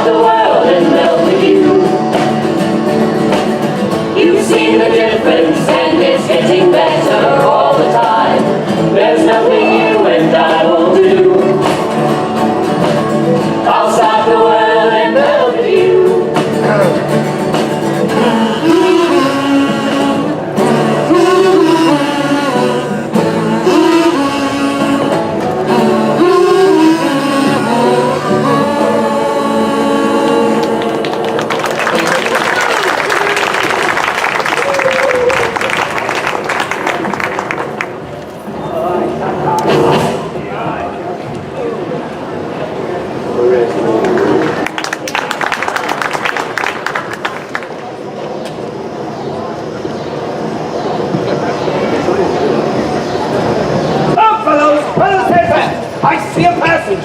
the world in love with you. You've seen the difference and it's getting better all the time. There's nothing you and I won't do. I'll stop the world and love with you.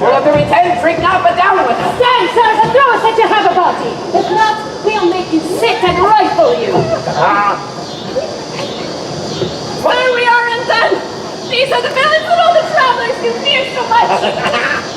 Well, if the return drink now, but down with us. Stand, sirs, and throw us at your have a body. If not, we'll make you sit and rifle you. There we are, and then these are the villains that all the travelers you fear so much.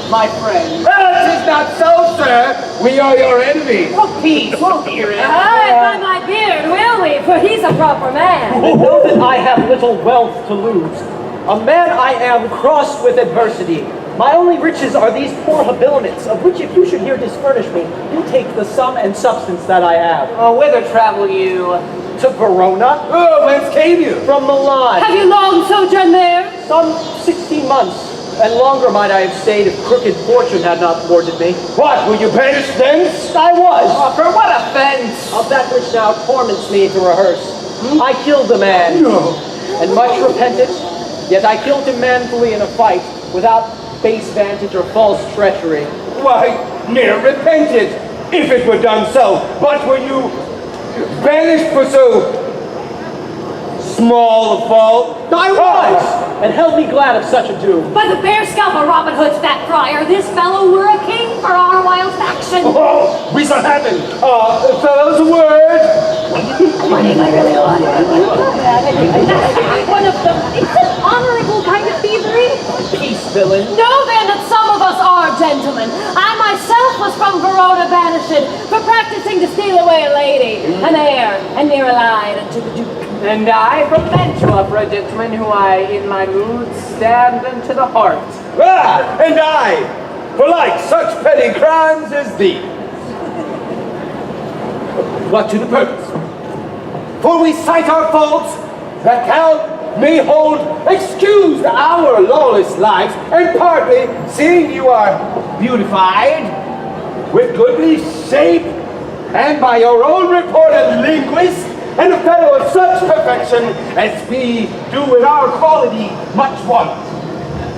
My friend. It is not so, sir. We are your enemies. Oh, peace, we'll hear it. Aye, by my beard, will we? For he's a proper man. Know that I have little wealth to lose. A man I am crossed with adversity. My only riches are these poor habiliments, of which if you should here disfurnish me, you take the sum and substance that I have. Oh, whither travel you? To Verona. Oh, whence came you? From Milan. Have you long sojourned there? Some 16 months, and longer might I have stayed if crooked fortune had not thwarted me. What, were you banished thence? I was. Oh, for what offense? Of that which now torments me to rehearse. I killed a man, No. and much repented, yet I killed him manfully in a fight, without base vantage or false treachery. Why, mere repented, if it were done so. But were you banished for so small a fault? I was, and held me glad of such a doom. By the bear scalp of Robin Hood's fat friar, this fellow were a king for our wild faction. Oh, we shall have him. Fellows, a word. One of them. It's an honorable kind of thievery. Peace, villain. Know then that some of us are gentlemen. I myself was from Verona banished for practicing to steal away a lady, an heir, and near allied unto the Duke. And I from Mantua for a gentleman who I, in my mood, stabbed into the heart. Ah, and I, for like such petty crimes as these. What to the purpose? For we cite our faults, that Count may hold excused our lawless lives, and partly, seeing you are beautified, with goodly shape, and by your own reported linguist, and a fellow of such perfection as we do in our quality much want.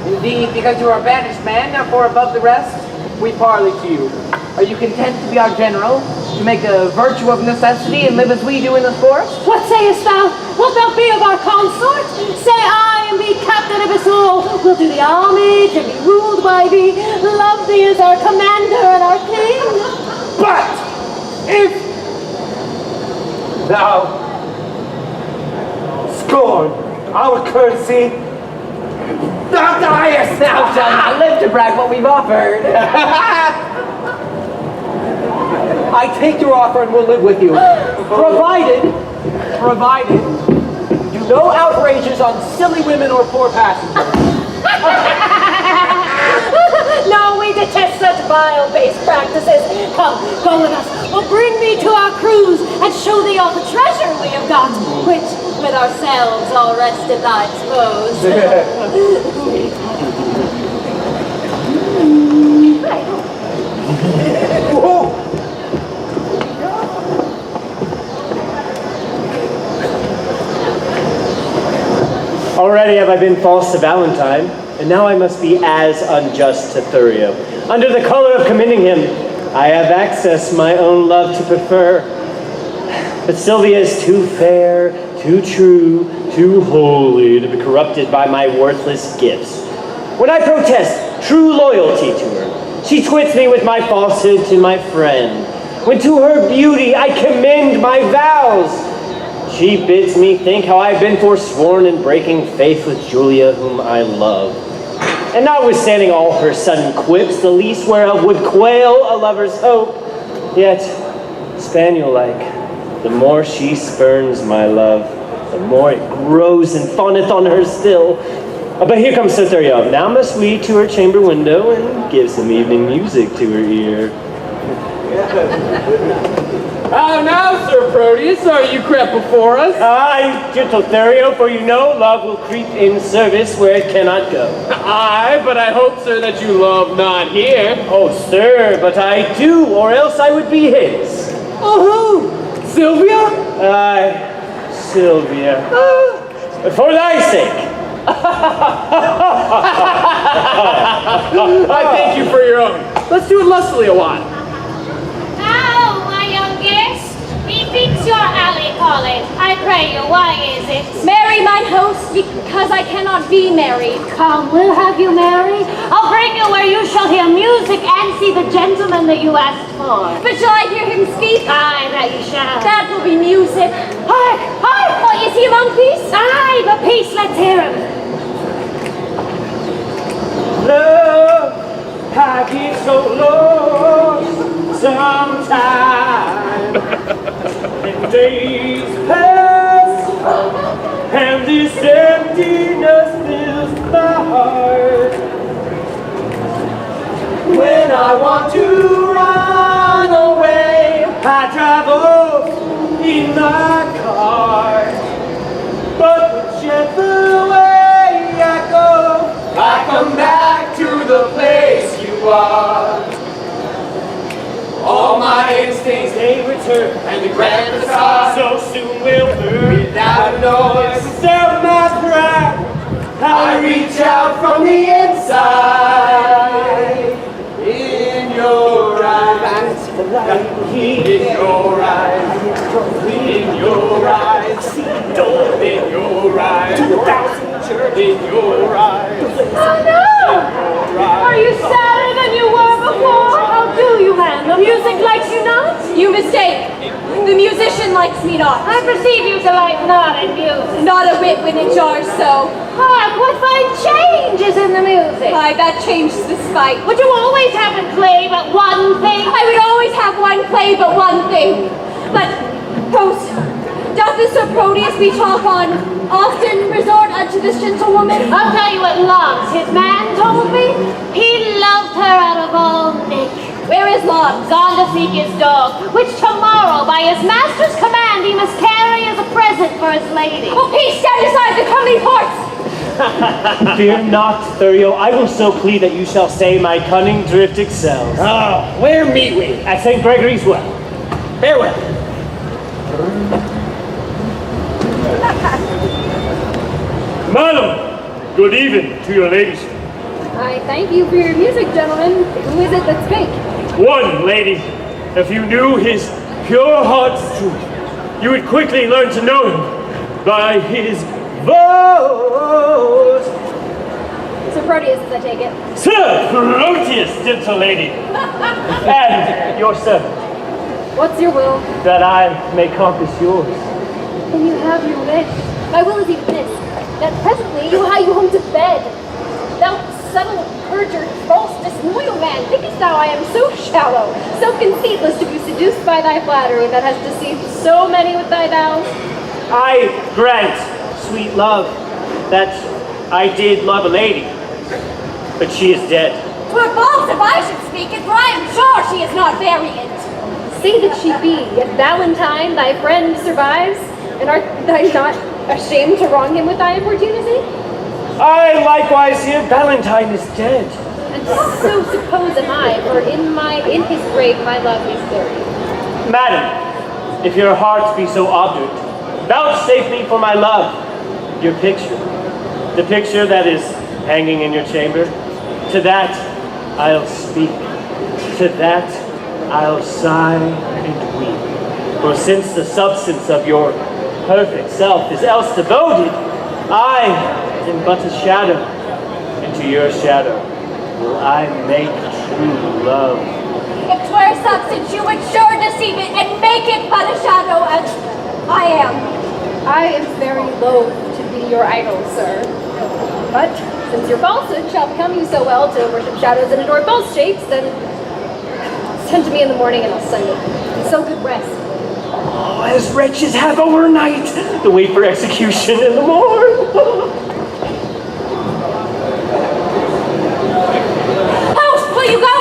Indeed, because you are a banished man, therefore above the rest, we parley to you. Are you content to be our general, to make a virtue of necessity and live as we do in this forest? What sayest thou? Wilt thou be of our consort? Say I and be captain of us all. We'll do the homage and be ruled by thee. Love thee as our commander and our king. But if thou scorn our courtesy, thou diest Now, shall not live to brag what we've offered. I take your offer and will live with you. Provided, do no outrages on silly women or poor passengers. No, we detest such vile base practices. Come, go with us. Well, bring thee to our cruise and show thee all the treasure we have got, which with ourselves all rested thy expose. Already have I been false to Valentine, and now I must be as unjust to Thurio. Under the color of commending him, I have access my own love to prefer. But Sylvia is too fair, too true, too holy to be corrupted by my worthless gifts. When I protest true loyalty to her, she twits me with my falsehood to my friend. When to her beauty I commend my vows, she bids me think how I've been forsworn in breaking faith with Julia, whom I love. And notwithstanding all her sudden quips, the least whereof would quail a lover's hope, Yet, spaniel-like, the more she spurns my love, the more it grows and fawneth on her still. But here comes Sir Thurio. Now must we to her chamber window and give some evening music to her ear. How now, Sir Proteus, are you crept before us? Aye, gentle Thurio, for you know love will creep in service where it cannot go. Aye, but I hope, sir, that you love not here. Oh, sir, but I do, or else I would be his. Oh, who? Sylvia? Aye, Sylvia. For thy sake. I thank you for your own. Let's do it lustily a while. How, my youngest? Methinks your alley calling. I pray you, why is it? Marry mine host, because I cannot be married. Come, we'll have you marry. I'll bring you where you shall hear music and see the gentleman that you asked for. But shall I hear him speak? Aye, that you shall. That will be music. Hark, hark! Oh, is he among peace? Aye, but peace, let's hear him. Love, I get so lost sometimes. And days pass, and this emptiness fills my heart. When I want to run away, I drive off in my car. But whichever way I go, I come back to the place you are. All my instincts they return, and the grand facade so soon will burn. Without a noise, without my pride, I reach out from the inside. In your eyes, the light in your eyes, in your eyes, in your eyes, 2,000 church in your eyes. Oh no! Are you sadder than you were before? How do you, man? The music likes you not? You mistake. The musician likes me not. I perceive you delight not in music. Not a whit when it jars so. Hark, what fine changes in the music. Why, that changes the spite. Would you always have him play but one thing? I would always have one play but one thing. But, host, doth this Sir Proteus we talk on often resort unto this gentlewoman? I'll tell you what loves. His man told me he loved her out of all nick. Where is Log? Gone to seek his dog, which tomorrow by his master's command he must carry as a present for his lady. Oh, peace, stand aside, the comely horse! Fear not, Thurio. I will so plead that you shall say my cunning drift excels. Oh, where meet we? At St. Gregory's Well. Farewell. Madam, good evening to your ladyship. I thank you for your music, gentlemen. Who is it that spake? One, lady, if you knew his pure heart's truth, you would quickly learn to know him by his voice. Sir Proteus, as I take it. Sir Proteus, gentle lady, and your servant, What's your will? That I may compass yours. Can you have your wish? My will is even this, that presently you will hie you home to bed. Thou subtle, perjured, false, disloyal man, thinkest thou I am so shallow, so conceitless to be seduced by thy flattery that has deceived so many with thy vows? I grant, sweet love, that I did love a lady, but she is dead. 'Twere false if I should speak it, for I am sure she is not variant. Say that she be, yet Valentine, thy friend, survives, and art thou not ashamed to wrong him with thy importunity? I likewise hear Valentine is dead. And so suppose am I, for in his grave my love is buried. Madam, if your heart be so obdurate, vouchsafe me for my love your picture, the picture that is hanging in your chamber. To that I'll speak, to that I'll sigh and weep. For since the substance of your perfect self is else devoted, I am but a shadow, and to your shadow will I make true love. If 'twere substance, you would sure deceive it and make it but a shadow, as I am. I am very loath to be your idol, sir. But since your falsehood shall become you so well to worship shadows and adore false shapes, then Send to me in the morning and I'll send it. So good rest. Oh, as wretches have overnight to wait for execution in the morn. Post, will you go?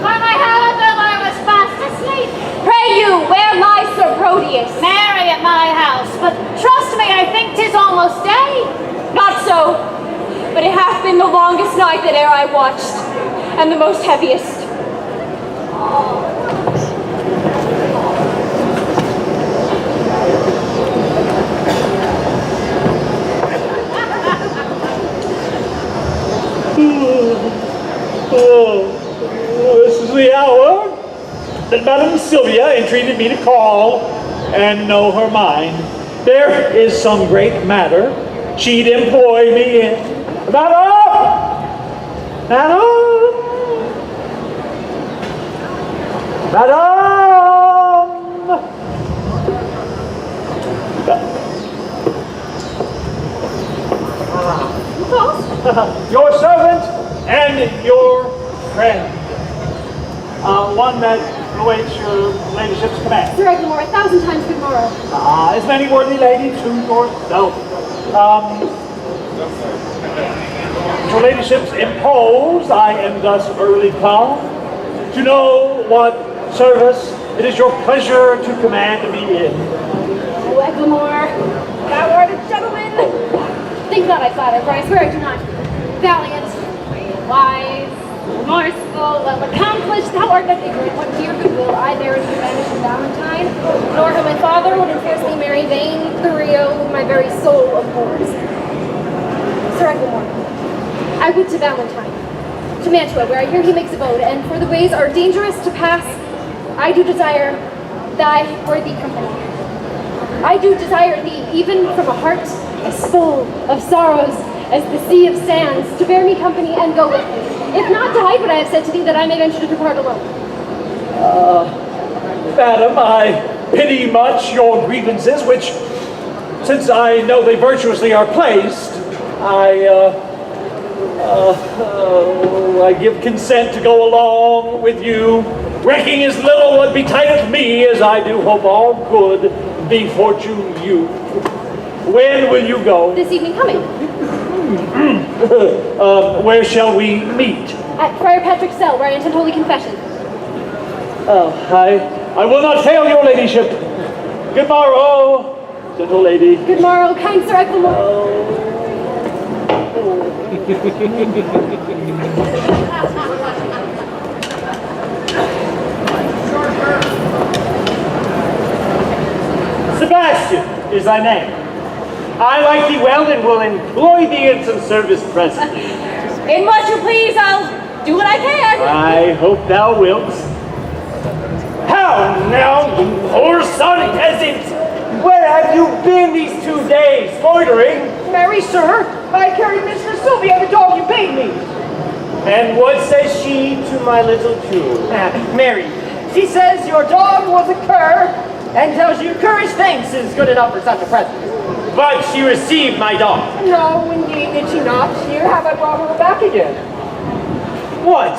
By my halidom, I was fast asleep. Pray you, where lies Sir Proteus? Mary at my house, but trust me, I think 'tis almost day. Not so, but it hath been the longest night that e'er I watched, and the most heaviest. This is the hour that Madame Sylvia entreated me to call and know her mind. There is some great matter she'd employ me in. Madame! Madame! Madame! Your servant and your friend. One that awaits your ladyship's command. Sir Eglamour, 1,000 times good morrow. As many worthy lady to yourself. Your ladyship's imposed, I am thus early come to know what service it is your pleasure to command me in. Oh, Eglamour, thou art a gentleman. Think not I flatter, for I swear I do not. Valiant, wise, remorseful, well accomplished, thou art not ignorant what dear goodwill I bear as the banished Valentine, nor how my father would fiercely marry vain Thurio, whom my very soul abhors. Sir Eglamour, I would to Valentine, to Mantua, where I hear he makes abode, and for the ways are dangerous to pass, I do desire thy worthy company. I do desire thee, even from a heart as full of sorrows as the sea of sands, to bear me company and go with me. If not to hide what I have said to thee, that I may venture to depart alone. Madam, I pity much your grievances, which, since I know they virtuously are placed, I give consent to go along with you, recking as little what betideth me as I do hope all good befortune you. When will you go? This evening coming, Where shall we meet? at Friar Patrick's cell, where I intend holy confession. I will not fail your ladyship. Good morrow, gentle lady. Good morrow, kind Sir Eglamour. Sebastian is thy name. I like thee well and will employ thee in some service presently. In what you please, I'll do what I can. I hope thou wilt. How now, you poor son peasant? Where have you been these 2 days, loitering? Marry, sir, I carried Mistress Sylvia, the dog you paid me. And what says she to my little tune? Mary, she says your dog was a cur, and tells you currish thanks is good enough for such a present. But she received my dog. No, indeed, did she not? Here have I brought her back again. What?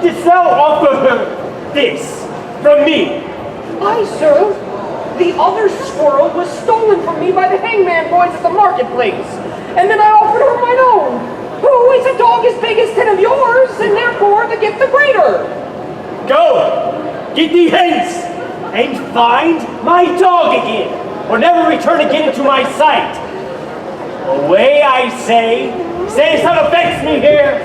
Didst thou offer her this from me? Aye, sir. The other squirrel was stolen from me by the hangman boys at the marketplace, and then I offered her mine own. Who is a dog as big as 10 of yours, and therefore the gift the greater? Go! Get thee hence! And find my dog again, or never return again into my sight. Away, I say. Say some affects me here.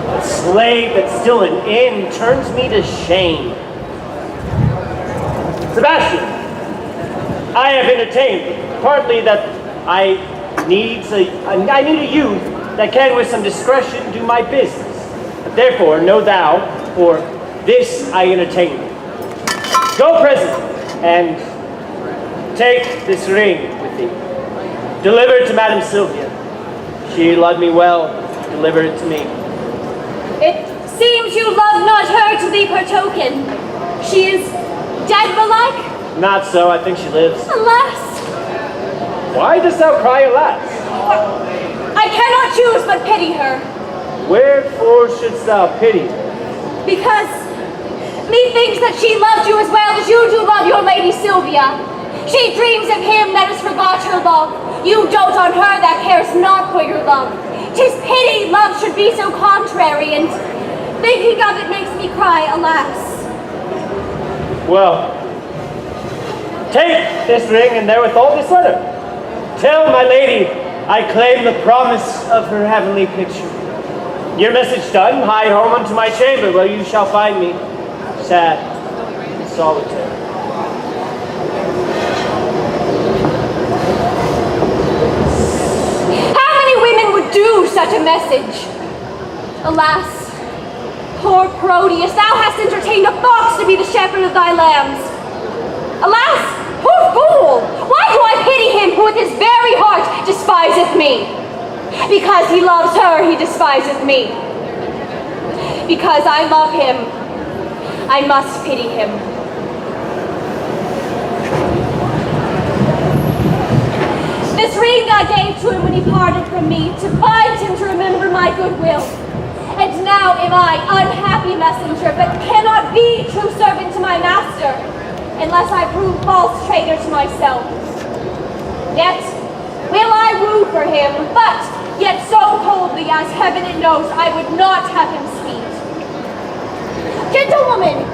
A slave that's still an inn turns me to shame. Sebastian, I have entertained partly that I need a youth that can with some discretion do my business. Therefore, know thou, for this I entertain thee. Go presently, and take this ring with thee. Deliver it to Madame Sylvia. She loved me well. Deliver it to me. It seems you love not her to leave her token. She is dead belike? Not so, I think she lives. Alas! Why dost thou cry alas? I cannot choose but pity her. Wherefore shouldst thou pity her? Because methinks that she loved you as well as you do love your lady Sylvia. She dreams of him that has forgot her love. You dote on her that cares not for your love. 'Tis pity love should be so contrary, and thinking of it makes me cry, alas. Well, take this ring and therewithal this letter. Tell my lady I claim the promise of her heavenly picture. Your message done, hie home unto my chamber, where you shall find me sad and solitary. How many women would do such a message? Alas, poor Proteus, thou hast entertained a fox to be the shepherd of thy lambs. Alas, poor fool! Why do I pity him who with his very heart despiseth me? Because he loves her, he despiseth me. Because I love him, I must pity him. This ring I gave to him when he parted from me, to bind him to remember my goodwill. And now am I, unhappy messenger, but cannot be true servant to my master, unless I prove false traitor to myself. Yet will I woo for him, but yet so coldly as heaven it knows I would not have him speak. Gentlewoman,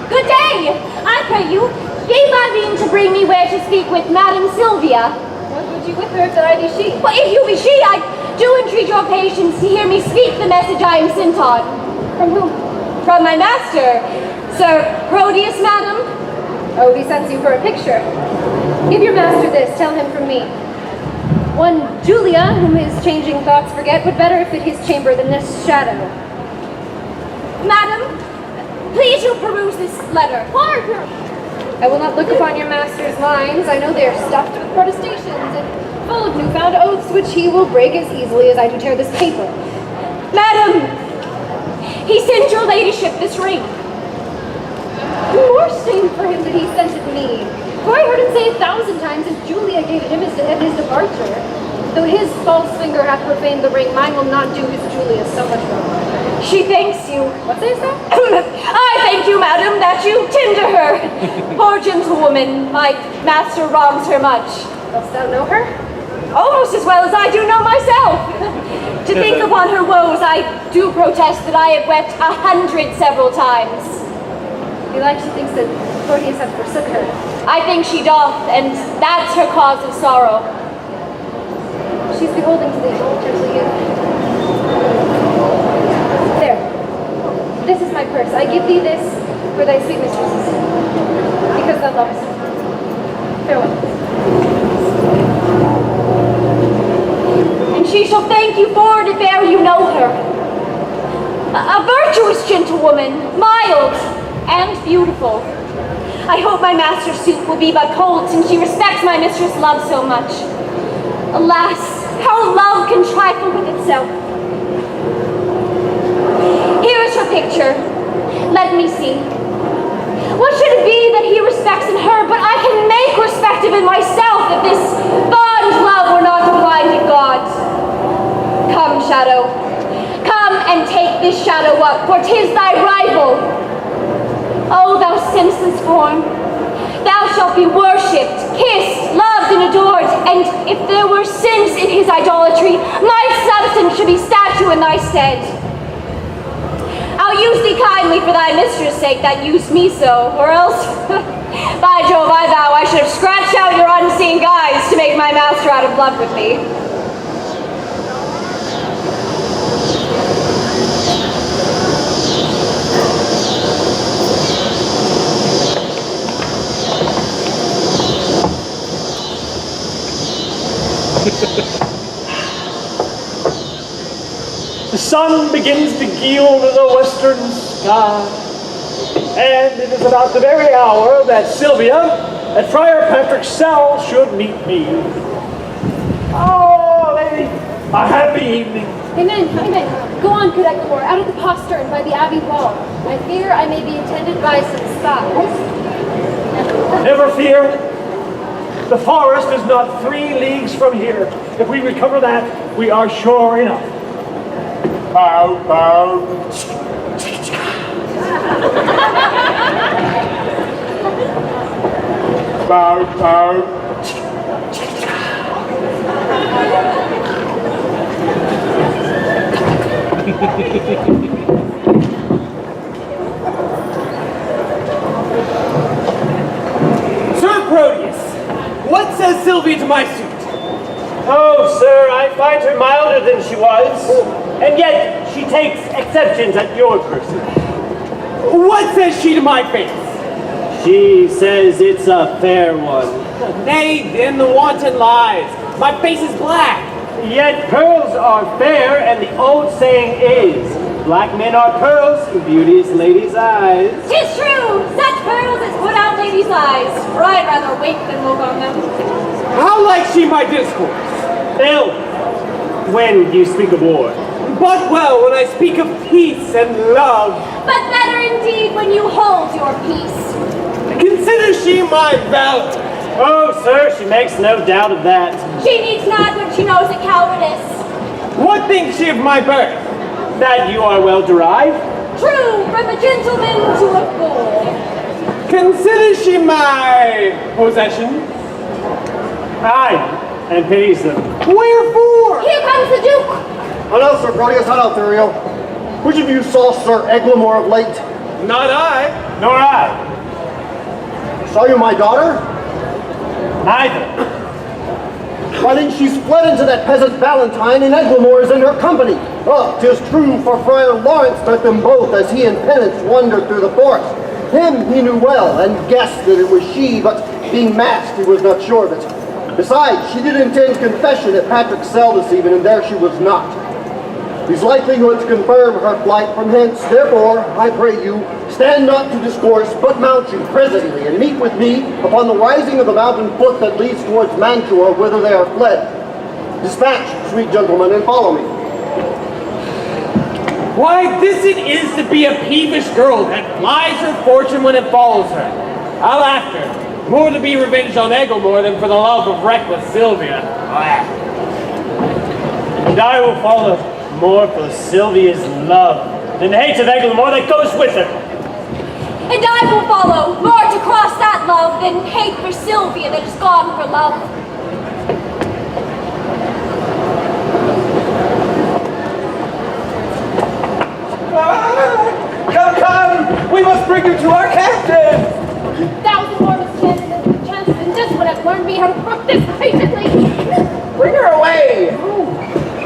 good day. I pray you, give my leave to bring me where to speak with Madam Sylvia. What would you with her if that I be she? Well, if you be she, I do entreat your patience to hear me speak the message I am sent on. From whom? From my master, Sir Proteus, madam. Oh, he sends you for a picture. Give your master this, tell him from me. One Julia, whom his changing thoughts forget, would better fit his chamber than this shadow. Madam, please you peruse this letter. I will not look upon your master's lines. I know they are stuffed with protestations and full of newfound oaths, which he will break as easily as I do tear this paper. Madam, he sent your ladyship this ring. More shame for him that he sent it me. For I heard him say 1,000 times that Julia gave it him at his departure. Though his false finger hath profaned the ring, mine will not do his Julia so much wrong. She thanks you. What sayest thou? I thank you, madam, that you tend to her. Poor gentlewoman, my master wrongs her much. Dost thou know her? Almost as well as I do know myself. To think upon her woes, I do protest that I have wept 100 several times. Belike she thinks that Proteus hath forsook her. I think she doth, and that's her cause of sorrow. She's beholden to thee, gentle youth. There. This is my purse. I give thee this for thy sweet mistress, because thou lovest her. Farewell. And she shall thank you for it if e'er you know her. A virtuous gentlewoman, mild and beautiful. I hope my master's suit will be but cold, since she respects my mistress' love so much. Alas, how love can trifle with itself. Here is her picture. Let me see. What should it be that he respects in her, but I can make respective in myself if this fond love were not a blinded God? Come, shadow. Come and take this shadow up, for 'tis thy rival. O thou senseless form, thou shalt be worshipped, kissed, loved, and adored, and if there were sense in his idolatry, my substance should be statue in thy stead. I'll use thee kindly for thy mistress' sake that used me so, or else, by Jove, I vow I should have scratched out your unseen guise to make my master out of love with me. The sun begins to gild the western sky, and it is about the very hour that Sylvia at Friar Patrick's cell should meet me. Oh, lady, a happy evening. Amen, amen. Go on, good Ecuador, out of the postern by the abbey wall. I fear I may be attended by some spies. Never fear. The forest is not 3 leagues from here. If we recover that, we are sure enough. Bow, bow. Bow, bow. Sir Proteus, what says Sylvia to my suit? Oh, sir, I find her milder than she was, and yet she takes exceptions at your person. What says she to my face? She says it's a fair one. Nay, then the wanton lies. My face is black. Yet pearls are fair, and the old saying is, black men are pearls in beauteous ladies' eyes. 'Tis true, such pearls as put out ladies' eyes, for I'd rather wait than look on them. How like she my discourse? Ill, when you speak of war. But well when I speak of peace and love. But better indeed when you hold your peace. Consider she my valor. Oh, sir, she makes no doubt of that. She needs not when she knows a cowardice. What thinks she of my birth? That you are well derived. True, from a gentleman to a fool. Consider she my possessions? Aye, and pities them. Wherefore? Here comes the Duke. Hello, Sir Proteus. Hello, Thurio. Which of you saw Sir Eglamour of late? Not I. Nor I. Saw you my daughter? Neither. Why then she's fled into that peasant Valentine, and Eglamour is in her company. Oh, 'tis true, for Friar Lawrence met them both as he in penance wandered through the forest. Him he knew well, and guessed that it was she, but being masked, he was not sure of it. Besides, she did intend confession at Patrick's cell this evening, and there she was not. These likelihoods confirm her flight from hence. Therefore, I pray you, stand not to discourse, but mount you presently, and meet with me upon the rising of the mountain foot that leads towards Mantua, whither they are fled. Dispatch, sweet gentlemen, and follow me. Why, this it is to be a peevish girl that flies her fortune when it follows her. I'll after, more to be revenged on Eglamour than for the love of reckless Sylvia. And I will follow more for Sylvia's love than hate of Eglamour that goes with her. And I will follow, more to cross that love than hate for Sylvia that is gone for love. Come, come! We must bring her to our captain! 1,000 more chances than this would have learned me how to brook this patiently. Bring her away!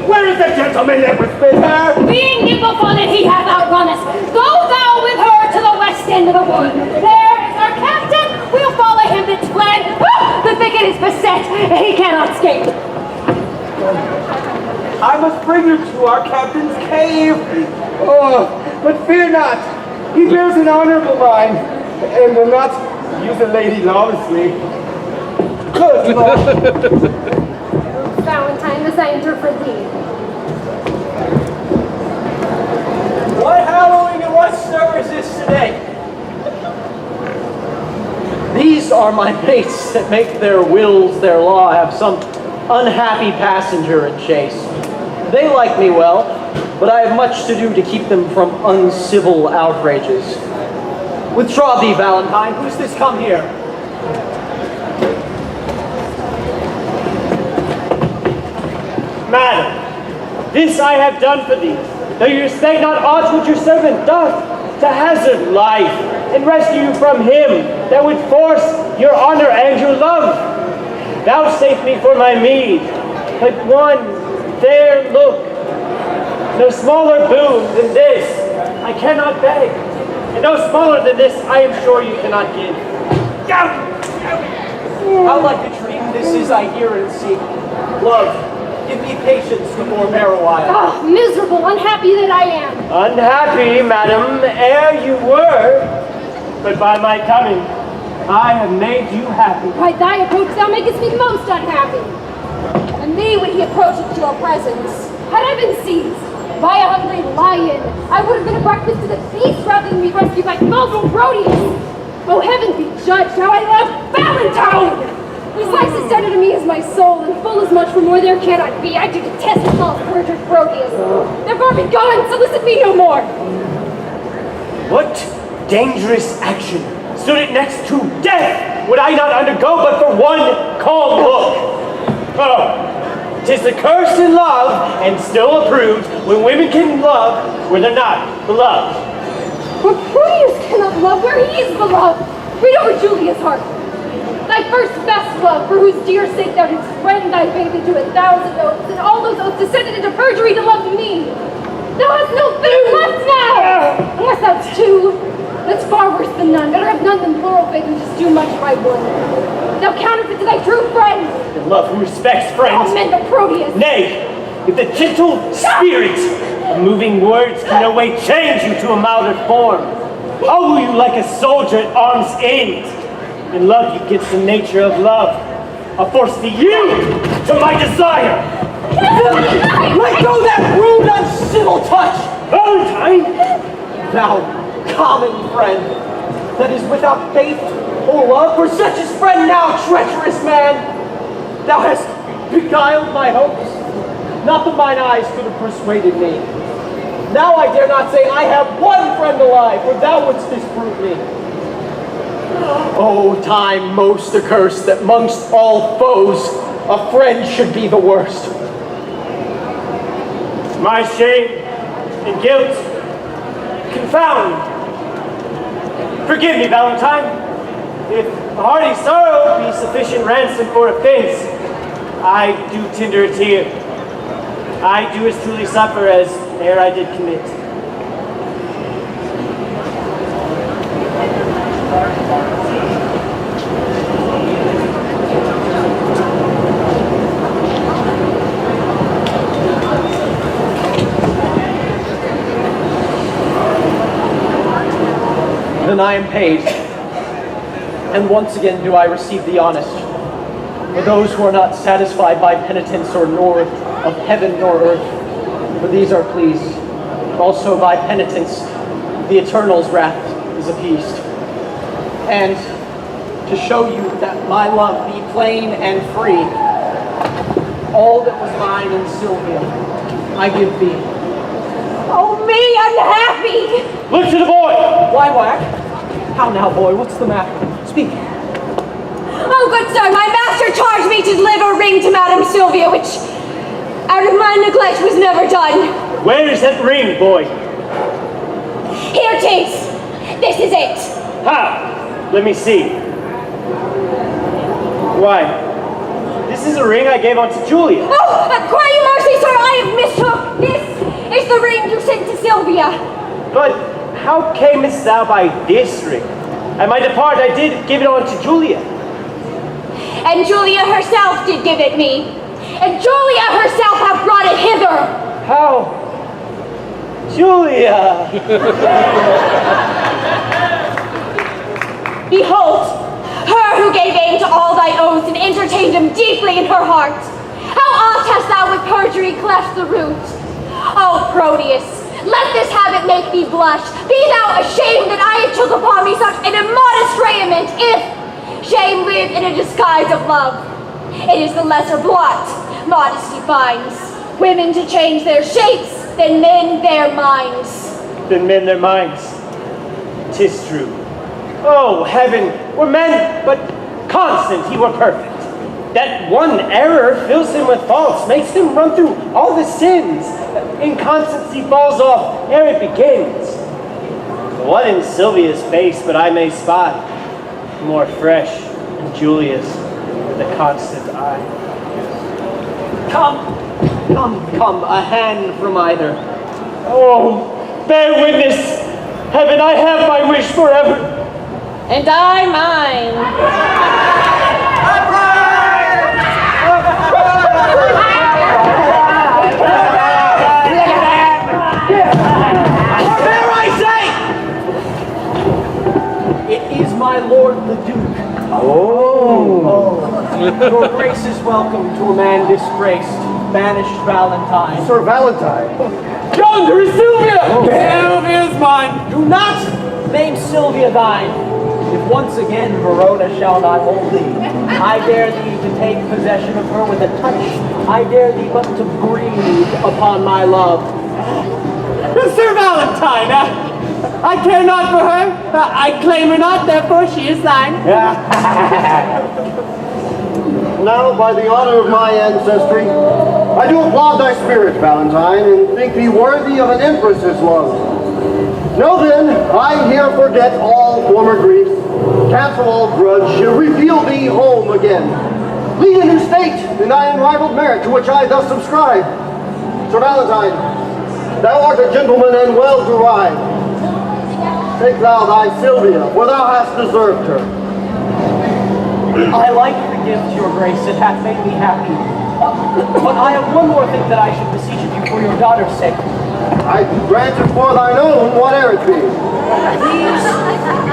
Where is the gentleman that was with her? Being nimble that he hath outrun us, go thou with her to the west end of the wood. There is our captain. We'll follow him that's fled. Ah, the thicket is beset, and he cannot escape. I must bring her to our captain's cave. Oh, but fear not. He bears an honorable mind, and will not use a lady lawlessly. Good Lord. Valentine, this I enter for thee. What hallowing and what stir is this today? These are my mates that make their wills their law, have some unhappy passenger in chase. They like me well, but I have much to do to keep them from uncivil outrages. Withdraw thee, Valentine. Who's this come here? Madam, this I have done for thee, though you say not aught which your servant doth, to hazard life, and rescue you from him that would force your honor and your love. Vouchsafe me for my meed, but one fair look, no smaller boon than this I cannot beg, and no smaller than this I am sure you cannot give. How like a dream this is I hear and see. Love, give me patience to forbear a while. Ah, miserable, unhappy that I am. Unhappy, madam, ere you were, but by my coming, I have made you happy. By thy approach thou makest me most unhappy. And me when he approached to your presence. Had I been seized by a hungry lion, I would have been a breakfast to the feast rather than be rescued by multiple Proteus. Oh, heaven be judged how I love Valentine! Besides, as tender to me as my soul, and full as much for more there cannot be, I do detest the false perjured Proteus. Therefore be gone, solicit me no more. What dangerous action stood it next to death would I not undergo but for one calm look? Oh, 'tis the curse in love, and still approved when women can love where they're not beloved. For Proteus cannot love where he is beloved. Read over Julia's heart. Thy first best love, for whose dear sake thou didst friend thy babe into 1,000 oaths, and all those oaths descended into perjury to love me. Thou hast no faith left now! Unless thou'st two, that's far worse than none. Better have none than plural faith and just do much by one. Thou counterfeit to thy true friend. The love who respects friends. All men but Proteus. Nay, if the gentle spirit of moving words can no way change you to a milder form, how will you like a soldier at arm's end? In love you get the nature of love. I'll force thee yield to my desire. Let go that rude, uncivil touch! Valentine! Thou common friend, that is without faith or love for such as friend now, treacherous man! Thou hast beguiled my hopes. Not that mine eyes could have persuaded me. Now I dare not say I have one friend alive, for thou wouldst disprove me. Oh, time most accursed, that mongst all foes, a friend should be the worst. My shame and guilt confound. Forgive me, Valentine. If hearty sorrow be sufficient ransom for offense, I do tender a tear. I do as truly suffer as ere I did commit. Then I am paid, and once again do I receive the honest. For those who are not satisfied by penitence or nor of heaven nor earth, for these are pleased. Also by penitence, the Eternal's wrath is appeased. And to show you that my love be plain and free, all that was mine in Sylvia, I give thee. Oh me, unhappy! Look to the boy! Why, Whack? How now, boy? What's the matter? Speak. Oh, good sir, my master charged me to deliver a ring to Madame Sylvia, which, out of my neglect, was never done. Where is that ring, boy? Here 'tis. This is it. How? Let me see. Why, this is a ring I gave unto Julia. Oh, cry you mercy, sir, I have mistook. This is the ring you sent to Sylvia. But how camest thou by this ring? At my depart I did give it unto Julia. And Julia herself did give it me. And Julia herself hath brought it hither. How? Julia! Behold, her who gave aim to all thy oaths and entertained them deeply in her heart. How oft hast thou with perjury cleft the root? Oh, Proteus, let this habit make thee blush. Be thou ashamed that I had took upon me such an immodest raiment, if shame live in a disguise of love. It is the lesser blot modesty finds. Women to change their shapes, then men their minds. Then men their minds. 'Tis true. Oh, heaven, were men but constant, he were perfect. That one error fills him with faults, makes him run through all the sins. Inconstancy falls off ere it begins. What in Sylvia's face but I may spot, more fresh than Julia's with a constant eye. Come, a hand from either. Oh, bear witness, heaven, I have my wish forever. And I mine. Forbear, I say! It is my lord the Duke. Your grace is welcome to a man disgraced, banished Valentine. Sir Valentine. Yonder is Sylvia! Sylvia's mine! Do not name Sylvia thine. If once again Verona shall not hold thee, I dare thee to take possession of her with a touch. I dare thee but to breathe upon my love. Sir Valentine, I care not for her. I claim her not, therefore she is thine. Now, by the honor of my ancestry, I do applaud thy spirit, Valentine, and think thee worthy of an empress's love. Know then, I here forget all former griefs, cancel all grudge, and reveal thee home again. Lead a new state in thy unrivaled merit to which I thus subscribe. Sir Valentine, thou art a gentleman and well derived. Take thou thy Sylvia, for thou hast deserved her. I like the gift, your grace, it hath made me happy. But I have one more thing that I should beseech of you for your daughter's sake. I grant it for thine own, whatever it be. These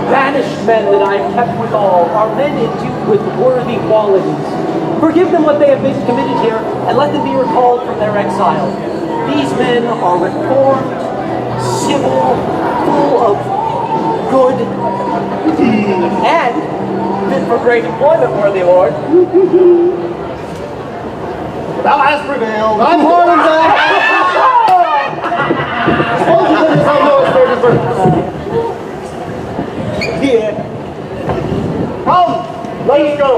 banished men that I have kept withal are men endued with worthy qualities. Forgive them what they have been committed here, and let them be recalled from their exile. These men are reformed, civil, full of good, and fit for great employment, worthy lord. Thou hast prevailed. I'm pardoned thou. Suppose you did some noise for dessert. Here. Come, let us go.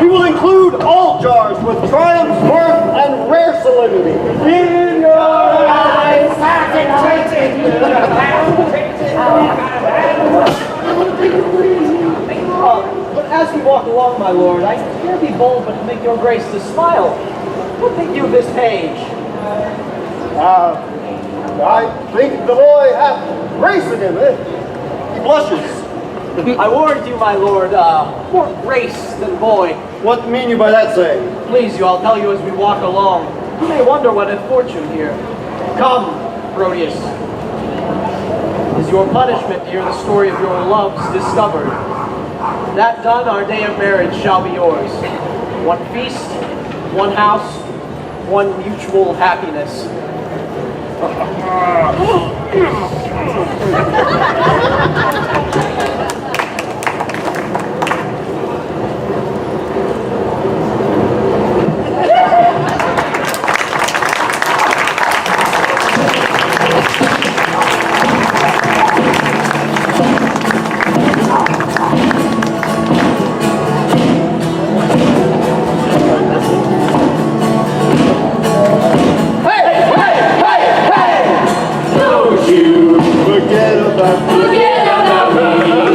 We will include all jars with triumph, mirth, and rare solemnity. In your eyes, But as we walk along, my lord, I dare be bold but to make your grace to smile. What think you of this page? I think the boy hath grace in him, eh? He blushes. I warned you, my lord, more grace than boy. What mean you by that saying? Please you, I'll tell you as we walk along. You may wonder what hath fortune here. Come, Proteus. Is your punishment to hear the story of your loves discovered? That done, our day of marriage shall be yours. One feast, one house, one mutual happiness. Forget about me.